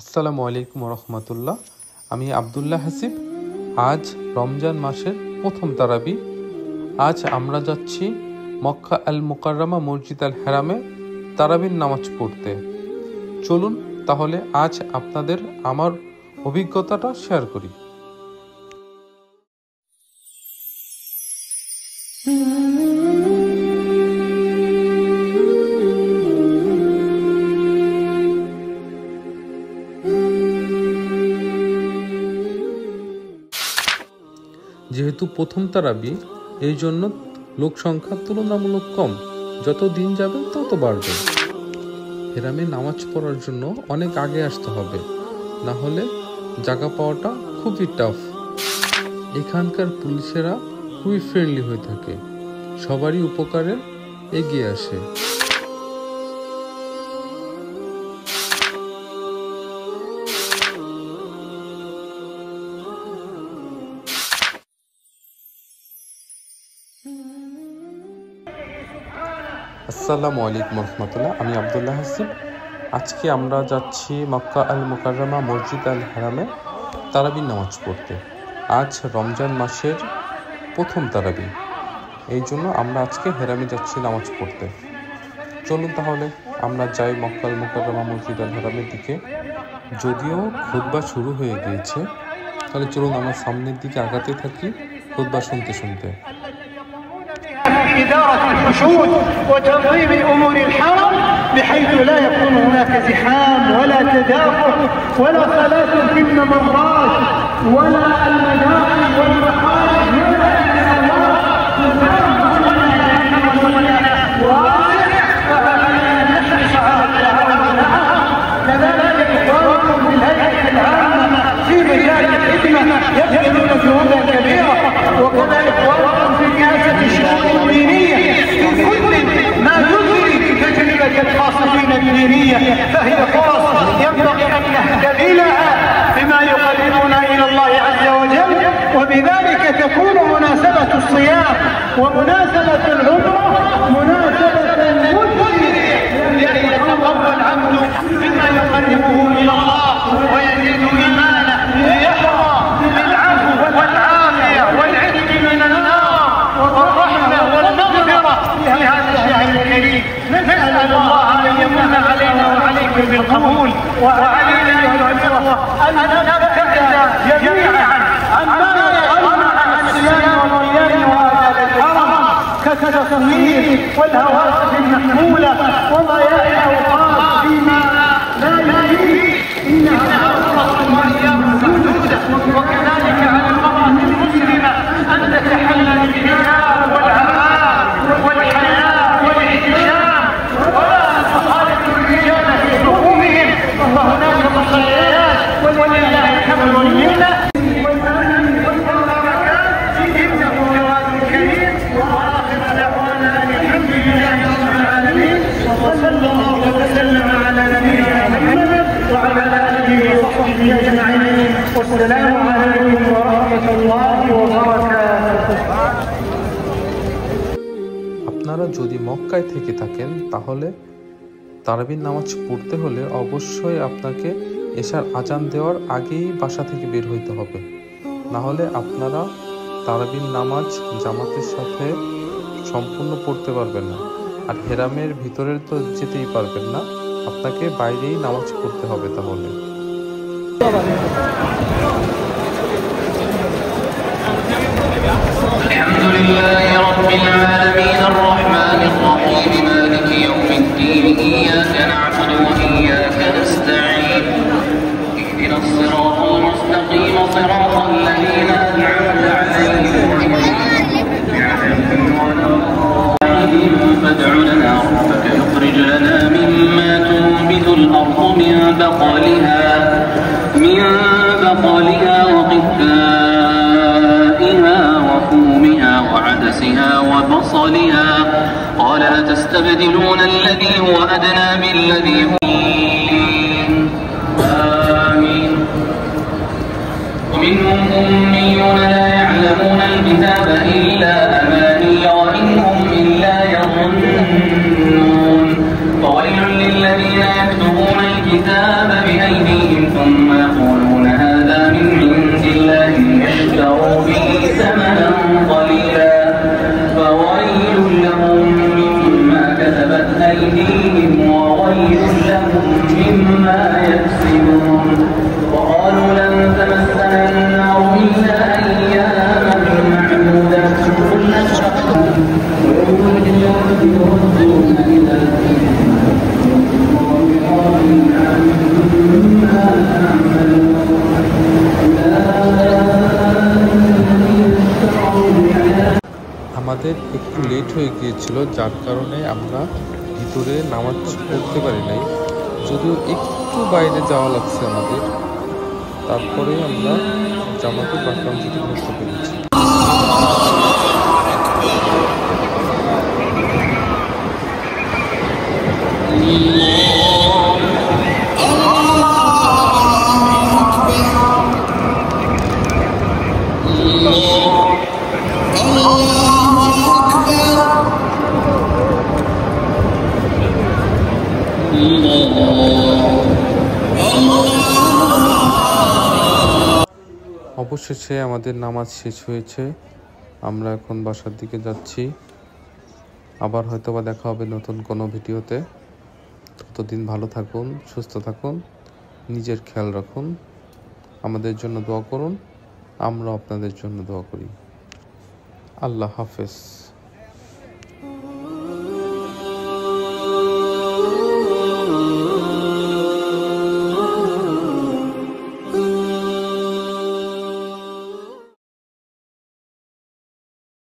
আসসালামু আলাইকুম রহমতুল্লাহ। আমি আবদুল্লাহ হাসিব। আজ রমজান মাসের প্রথম তারাবি। আজ আমরা যাচ্ছি মক্কা আল মুকাররমা মসজিদ আল হারামে তারাবির নামাজ পড়তে। চলুন তাহলে আজ আপনাদের আমার অভিজ্ঞতাটা শেয়ার করি। যেহেতু প্রথম তারাবি, এই জন্য লোক সংখ্যা তুলনামূলক কম। যত দিন যাবে তত বাড়বে। হেরামে নামাজ পড়ার জন্য অনেক আগে আসতে হবে, না হলে জায়গা পাওয়াটা খুবই টাফ। এখানকার পুলিশেরা খুবই ফ্রেন্ডলি হয়ে থাকে, সবারই উপকারে এগিয়ে আসে। আসসালামু আলাইকুম রহমতুল্লাহ। আমি আবদুল্লাহ হাসিব। আজকে আমরা যাচ্ছি মক্কা আল মুকাররমা মসজিদ আল হারামে তারাবির নামাজ পড়তে। আজ রমজান মাসের প্রথম তারাবি, এই জন্য আমরা আজকে হেরামে যাচ্ছি নামাজ পড়তে। চলুন তাহলে আমরা যাই মক্কা আল মুকাররমা মসজিদ আল হারামের দিকে। যদিও খুতবা শুরু হয়ে গিয়েছে, তাহলে চলুন আমরা সামনের দিকে আগাতে থাকি খুতবা শুনতে শুনতে। إدارة الحشود وتنظيم أمور الحرم بحيث لا يكون هناك زحام ولا تدافع ولا خلاف في الممرات ولا المداخل والمخارج ولا نحرص على كذلك إخوانكم بالهيئة العامة في مجال الخدمة يبذلون جهودا كبيرة، وكذا إخوانكم في رئاسة الشؤون الدينية في كل ما يجري بتجربة الخاصين الدينية، فهي فرص ينبغي أن نهتدي لها بما يقربنا إلى الله عز وجل، وبذلك تكون مناسبة الصيام ومناسبة العمرة مناسبة مثمرة ليتقوى العبد بما يقربه إلى الله ويزيد إيمانه ليحظى بالعفو والعافية والعتق من النار والرحمة والمغفرة في هذا الشهر الكريم. نسأل الله أن يمن علينا وعليكم بالقبول، وعلينا أيها الأخوة أن نبتعد جميعا عما يغنى عن الصيام والقيام وآداب الحرم كالتصوير والهواتف المحمولة وضياع الأوقات فيما لا يجري، إنها فرص وأيام محدودة. وكذلك على المرأة المسلمة أن تتحلى بالحجاب والعفاف والحياء والاحتشام، ولا تخالف الرجال في حكمهم، فهناك مصليات ولله الحمد والمنة. إنه جواد كريم، وآخر دعوانا أن الحمد لله رب العالمين، وصلى الله وسلم على نبينا محمد وعلى آله وصحبه أجمعين، والسلام عليكم ورحمة الله وبركاته। আপনারা যদি মক্কায় থেকে থাকেন, তাহলে তারাবির নামাজ পড়তে হলে অবশ্যই আপনাকে এশার আজান দেওয়ার আগেই বাসা থেকে বের হইতে হবে, না হলে আপনারা তারাবির নামাজ জামাতের সাথে সম্পূর্ণ পড়তে পারবেন না। আর হেরামের ভিতরে তো যেতেই পারবেন না, আপনাকে বাইরেই নামাজ পড়তে হবে। তাহলে الحمد لله رب العالمين الرحمن الرحيم مالك يوم الدين إياك نعبد وإياك نستعين اهدنا الصراط المستقيم صراط الذين أنعمت عليهم فادع لنا ربك يخرج لنا مما تنبت الأرض من بقلها وقثائها وفومها وعدسها وبصلها قال أتستبدلون الذي هو أدنى بالذي هو آمين. ومنهم أميون لا يعلمون الكتاب إلا أماني وإن هم إلا يظنون. فويل للذين يكتبون الكتاب بأيديهم আমাদের একটু লেট হয়ে গিয়েছিল, যার কারণে আমরা ভিতরে নামাজ পড়তে পারি নাই। যদিও একটু বাইরে যাওয়া লাগছে আমাদের, তারপরে আমরা জামাতের বাকি অংশটি করতে পেরেছি। অবশেষে আমাদের নামাজ শেষ হয়েছে। আমরা এখন বাসার দিকে যাচ্ছি। আবার হয়তোবা দেখা হবে নতুন কোনো ভিডিওতে। ততদিন ভালো থাকুন, সুস্থ থাকুন, নিজের খেয়াল রাখুন, আমাদের জন্য দোয়া করুন, আমরা আপনাদের জন্য দোয়া করি। আল্লাহ হাফেজ।